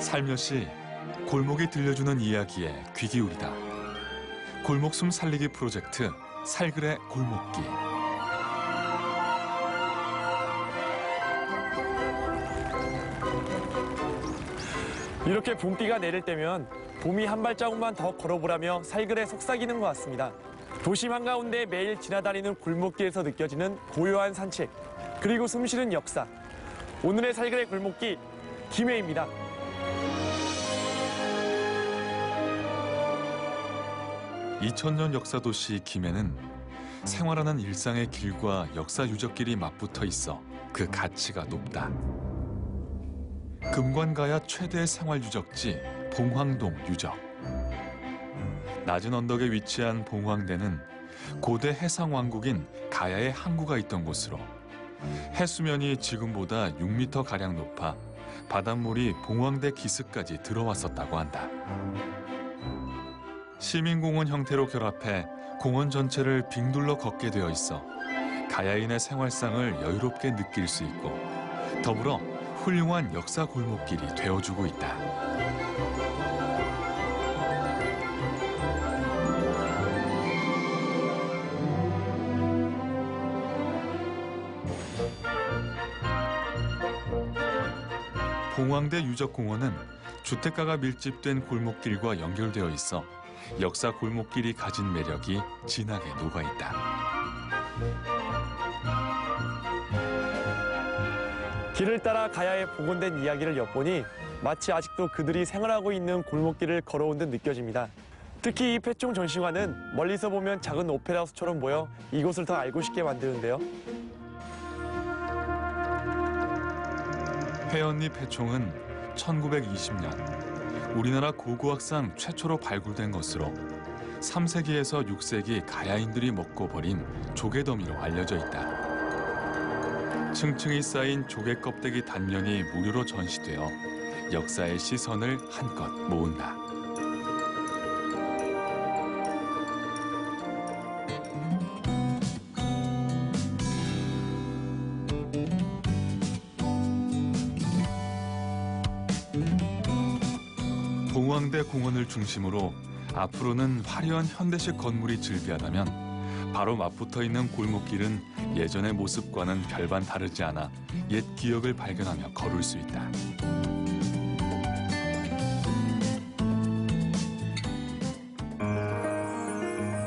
살며시 골목이 들려주는 이야기에 귀 기울이다. 골목숨 살리기 프로젝트 살그레 골목길. 이렇게 봄비가 내릴 때면 봄이 한 발자국만 더 걸어보라며 살그레 속삭이는 것 같습니다. 도심 한가운데 매일 지나다니는 골목길에서 느껴지는 고요한 산책, 그리고 숨쉬는 역사. 오늘의 살그레 골목길, 김해입니다. (2000년) 역사 도시 김해는 생활하는 일상의 길과 역사 유적길이 맞붙어 있어 그 가치가 높다. 금관가야 최대 생활 유적지 봉황동 유적. 낮은 언덕에 위치한 봉황대는 고대 해상 왕국인 가야의 항구가 있던 곳으로 해수면이 지금보다 6m 가량 높아 바닷물이 봉황대 기슭까지 들어왔었다고 한다. 시민공원 형태로 결합해 공원 전체를 빙둘러 걷게 되어 있어 가야인의 생활상을 여유롭게 느낄 수 있고 더불어 훌륭한 역사 골목길이 되어주고 있다. 봉황대 유적공원은 주택가가 밀집된 골목길과 연결되어 있어 역사 골목길이 가진 매력이 진하게 녹아있다. 길을 따라 가야에 복원된 이야기를 엿보니 마치 아직도 그들이 생활하고 있는 골목길을 걸어온 듯 느껴집니다. 특히 이 폐총 전시관은 멀리서 보면 작은 오페라 하우스처럼 보여 이곳을 더 알고 싶게 만드는데요. 회원리 폐총은 1920년 우리나라 고고학상 최초로 발굴된 것으로 3세기에서 6세기 가야인들이 먹고 버린 조개더미로 알려져 있다. 층층이 쌓인 조개 껍데기 단면이 무료로 전시되어 역사의 시선을 한껏 모은다. 봉황대 공원을 중심으로 앞으로는 화려한 현대식 건물이 즐비하다면 바로 맞붙어 있는 골목길은 예전의 모습과는 별반 다르지 않아 옛 기억을 발견하며 걸을 수 있다.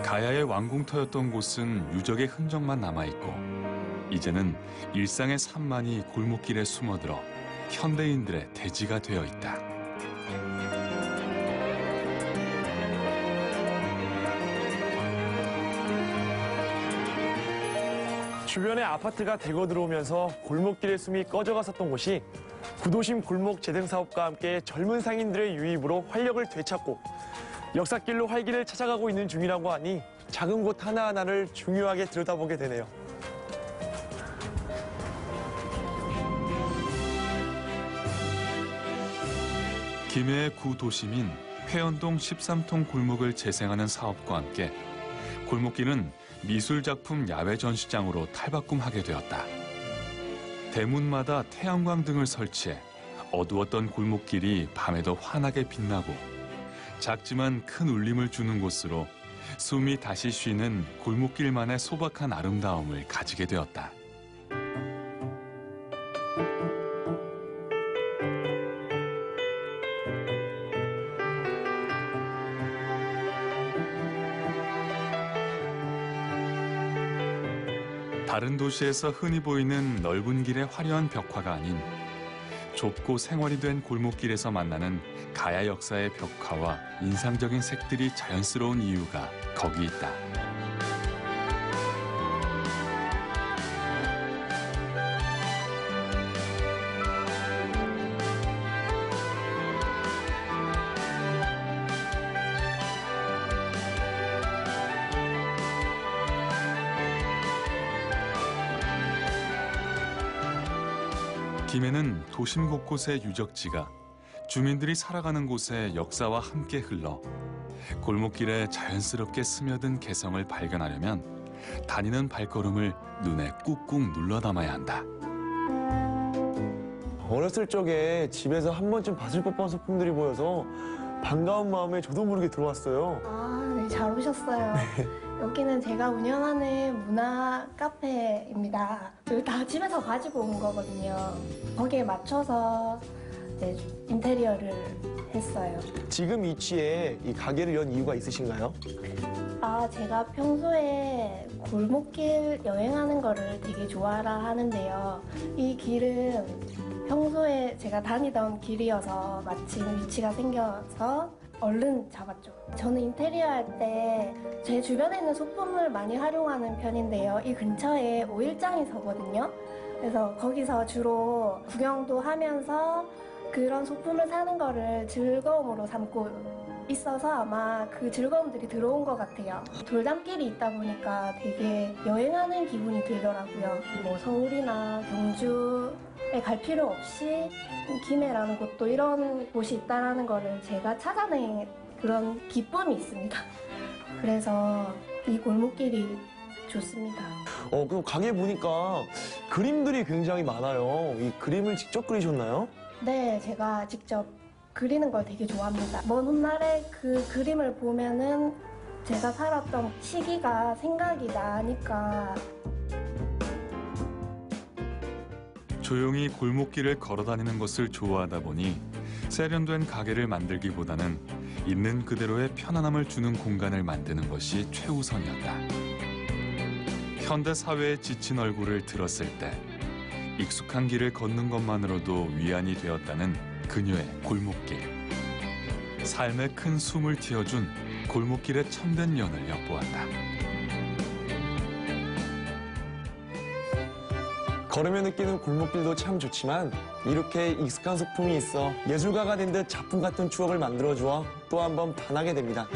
가야의 왕궁터였던 곳은 유적의 흔적만 남아있고 이제는 일상의 산만이 골목길에 숨어들어 현대인들의 대지가 되어 있다. 주변에 아파트가 대거 들어오면서 골목길의 숨이 꺼져갔었던 곳이 구도심 골목 재생 사업과 함께 젊은 상인들의 유입으로 활력을 되찾고 역사길로 활기를 찾아가고 있는 중이라고 하니 작은 곳 하나하나를 중요하게 들여다보게 되네요. 김해의 구도심인 회원동 13통 골목을 재생하는 사업과 함께 골목길은 미술작품 야외 전시장으로 탈바꿈하게 되었다. 대문마다 태양광 등을 설치해 어두웠던 골목길이 밤에도 환하게 빛나고 작지만 큰 울림을 주는 곳으로 숨이 다시 쉬는 골목길만의 소박한 아름다움을 가지게 되었다. 다른 도시에서 흔히 보이는 넓은 길의 화려한 벽화가 아닌 좁고 생활이 된 골목길에서 만나는 가야 역사의 벽화와 인상적인 색들이 자연스러운 이유가 거기 있다. 김해는 도심 곳곳의 유적지가 주민들이 살아가는 곳의 역사와 함께 흘러 골목길에 자연스럽게 스며든 개성을 발견하려면 다니는 발걸음을 눈에 꾹꾹 눌러 담아야 한다. 어렸을 적에 집에서 한 번쯤 봤을 법한 소품들이 보여서 반가운 마음에 저도 모르게 들어왔어요. 아, 네, 잘 오셨어요. 여기는 제가 운영하는 문화 카페입니다. 여기 다 집에서 가지고 온 거거든요. 거기에 맞춰서 이제 인테리어를 했어요. 지금 위치에 이 가게를 연 이유가 있으신가요? 아, 제가 평소에 골목길 여행하는 거를 되게 좋아라 하는데요. 이 길은 평소에 제가 다니던 길이어서 마침 위치가 생겨서 얼른 잡았죠. 저는 인테리어 할 때 제 주변에 있는 소품을 많이 활용하는 편인데요. 이 근처에 오일장이 서거든요. 그래서 거기서 주로 구경도 하면서 그런 소품을 사는 거를 즐거움으로 삼고 있어서 아마 그 즐거움들이 들어온 것 같아요. 돌담길이 있다 보니까 되게 여행하는 기분이 들더라고요. 뭐 서울이나 경주에 갈 필요 없이 김해라는 곳도 이런 곳이 있다는 거를 제가 찾아낸 그런 기쁨이 있습니다. 그래서 이 골목길이 좋습니다. 그럼 가게 보니까 그림들이 굉장히 많아요. 이 그림을 직접 그리셨나요? 네, 제가 직접 그리는 걸 되게 좋아합니다. 먼 훗날에 그 그림을 보면은 제가 살았던 시기가 생각이 나니까. 조용히 골목길을 걸어다니는 것을 좋아하다 보니 세련된 가게를 만들기보다는 있는 그대로의 편안함을 주는 공간을 만드는 것이 최우선이었다. 현대 사회에 지친 얼굴을 들었을 때 익숙한 길을 걷는 것만으로도 위안이 되었다는 그녀의 골목길. 삶의 큰 숨을 틔워준 골목길의 참된 연을 엿보았다. 걸으며 느끼는 골목길도 참 좋지만 이렇게 익숙한 소품이 있어 예술가가 된 듯 작품 같은 추억을 만들어주어 또 한 번 반하게 됩니다.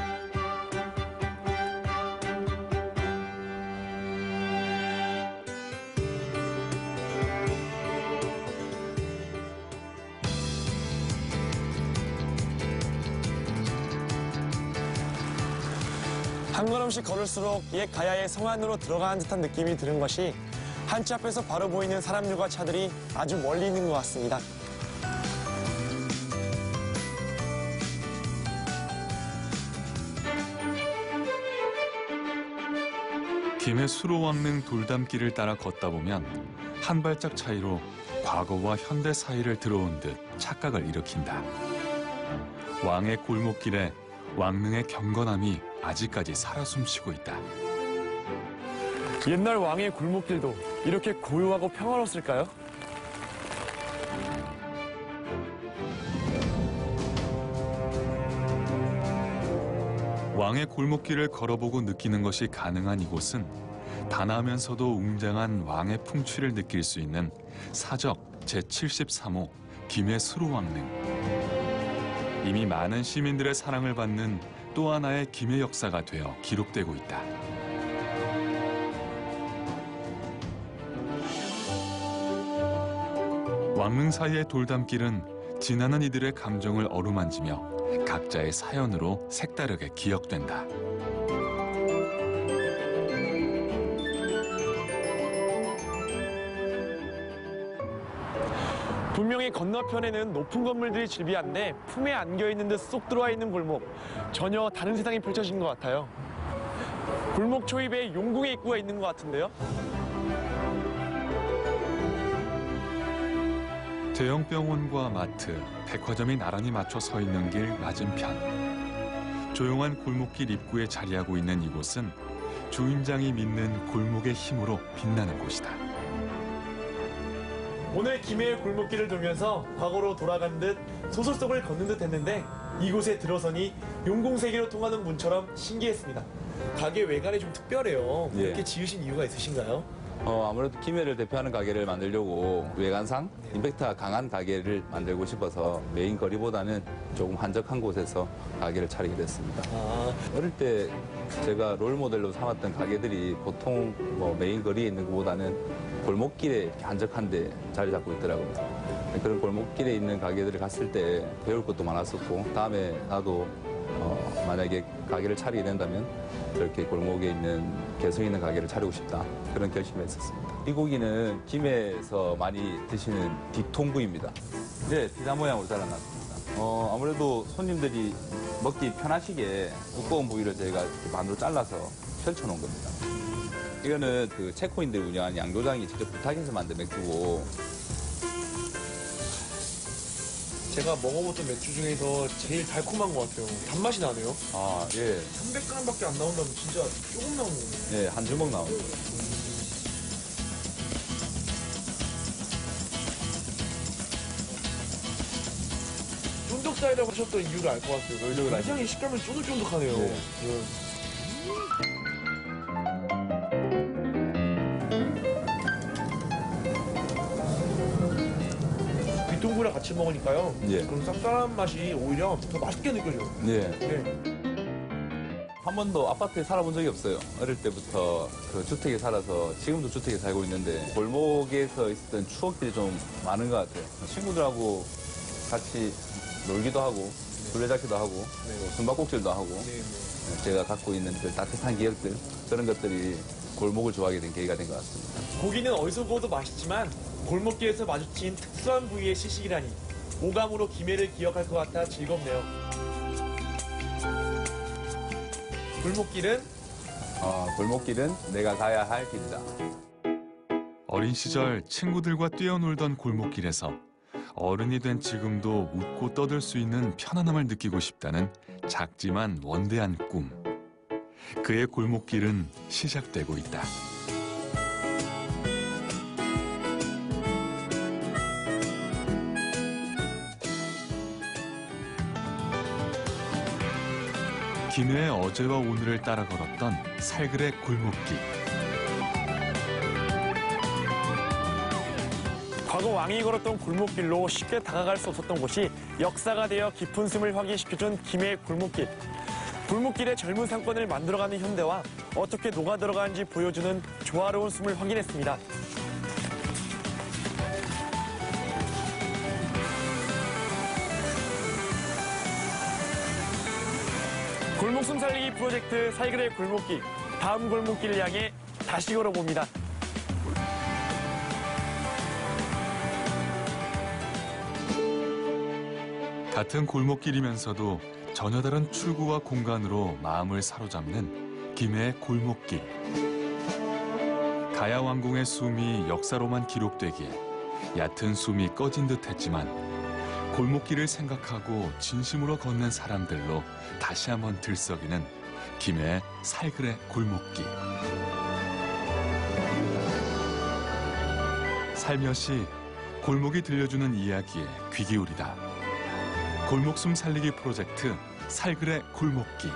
한 걸음씩 걸을수록 옛 가야의 성 안으로 들어가는 듯한 느낌이 드는 것이 한치 앞에서 바로 보이는 사람들과 차들이 아주 멀리 있는 것 같습니다. 김해 수로왕릉 돌담길을 따라 걷다 보면 한 발짝 차이로 과거와 현대 사이를 들어온 듯 착각을 일으킨다. 왕의 골목길에 왕릉의 경건함이 아직까지 살아 숨쉬고 있다. 옛날 왕의 골목길도 이렇게 고요하고 평화로웠을까요? 왕의 골목길을 걸어보고 느끼는 것이 가능한 이곳은 단아하면서도 웅장한 왕의 풍취를 느낄 수 있는 사적 제73호 김해 수로왕릉. 이미 많은 시민들의 사랑을 받는 또 하나의 김해 역사가 되어 기록되고 있다. 왕릉 사이의 돌담길은 지나는 이들의 감정을 어루만지며 각자의 사연으로 색다르게 기억된다. 분명히 건너편에는 높은 건물들이 즐비한데 품에 안겨있는 듯 쏙 들어와 있는 골목. 전혀 다른 세상이 펼쳐진 것 같아요. 골목 초입에 용궁의 입구가 있는 것 같은데요. 대형 병원과 마트, 백화점이 나란히 맞춰 서 있는 길 맞은편. 조용한 골목길 입구에 자리하고 있는 이곳은 주인장이 믿는 골목의 힘으로 빛나는 곳이다. 오늘 김해의 골목길을 돌면서 과거로 돌아간 듯 소설 속을 걷는 듯 했는데 이곳에 들어서니 용궁세계로 통하는 문처럼 신기했습니다. 가게 외관이 좀 특별해요. 예. 이렇게 지으신 이유가 있으신가요? 아무래도 김해를 대표하는 가게를 만들려고 외관상 임팩트가 강한 가게를 만들고 싶어서 메인 거리보다는 조금 한적한 곳에서 가게를 차리게 됐습니다. 어릴 때 제가 롤모델로 삼았던 가게들이 보통 뭐 메인 거리에 있는 것보다는 골목길에 이렇게 한적한 데 자리 잡고 있더라고요. 그런 골목길에 있는 가게들을 갔을 때 배울 것도 많았었고 다음에 나도 만약에 가게를 차리게 된다면 이렇게 골목에 있는 개성 있는 가게를 차리고 싶다 그런 결심을 했었습니다. 이 고기는 김해에서 많이 드시는 뒤통부입니다. 네, 피자 모양으로 잘라놨습니다. 아무래도 손님들이 먹기 편하시게 두꺼운 부위를 저희가 이렇게 반으로 잘라서 펼쳐놓은 겁니다. 이거는 그 체코인들이 운영하는 양조장이 직접 부탁해서 만든 맥주고, 제가 먹어봤던 맥주 중에서 제일 달콤한 것 같아요. 단맛이 나네요. 아, 예. 300g밖에 안 나온다면 진짜 조금 나오는 거네요. 예, 한 주먹 나옵니다. 쫀득살이라고 하셨던 이유를 알 것 같아요. 쫀득을 굉장히 식감이 쫀득쫀득하네요. 네. 비통구랑 같이 먹으니까요. 예. 그럼 쌉쌀한 맛이 오히려 더 맛있게 느껴져요. 예. 네. 한 번도 아파트에 살아본 적이 없어요. 어릴 때부터 그 주택에 살아서 지금도 주택에 살고 있는데 골목에서 있었던 추억들이 좀 많은 것 같아요. 친구들하고 같이 놀기도 하고 술래잡기도 하고 또 숨바꼭질도 하고 네. 제가 갖고 있는 그 따뜻한 기억들 그런 것들이 골목을 좋아하게 된 계기가 된 것 같습니다. 고기는 어디서 구워도 맛있지만 골목길에서 마주친 특수한 부위의 시식이라니 오감으로 김해를 기억할 것 같아 즐겁네요. 골목길은 내가 가야 할 길이다. 어린 시절 친구들과 뛰어놀던 골목길에서 어른이 된 지금도 웃고 떠들 수 있는 편안함을 느끼고 싶다는 작지만 원대한 꿈. 그의 골목길은 시작되고 있다. 김해의 어제와 오늘을 따라 걸었던 살그레 골목길. 과거 왕이 걸었던 골목길로 쉽게 다가갈 수 없었던 곳이 역사가 되어 깊은 숨을 확인시켜준 김해의 골목길. 골목길의 젊은 상권을 만들어가는 현대와 어떻게 녹아들어가는지 보여주는 조화로운 숨을 확인했습니다. 골목숨 살리기 프로젝트 살그레 골목길. 다음 골목길을 향해 다시 걸어봅니다. 같은 골목길이면서도 전혀 다른 출구와 공간으로 마음을 사로잡는 김해의 골목길. 가야 왕궁의 숨이 역사로만 기록되기에 얕은 숨이 꺼진 듯 했지만 골목길을 생각하고 진심으로 걷는 사람들로 다시 한번 들썩이는 김해의 살그레 골목길. 살며시 골목이 들려주는 이야기에 귀 기울이다. 골목숨 살리기 프로젝트 살그레 골목길.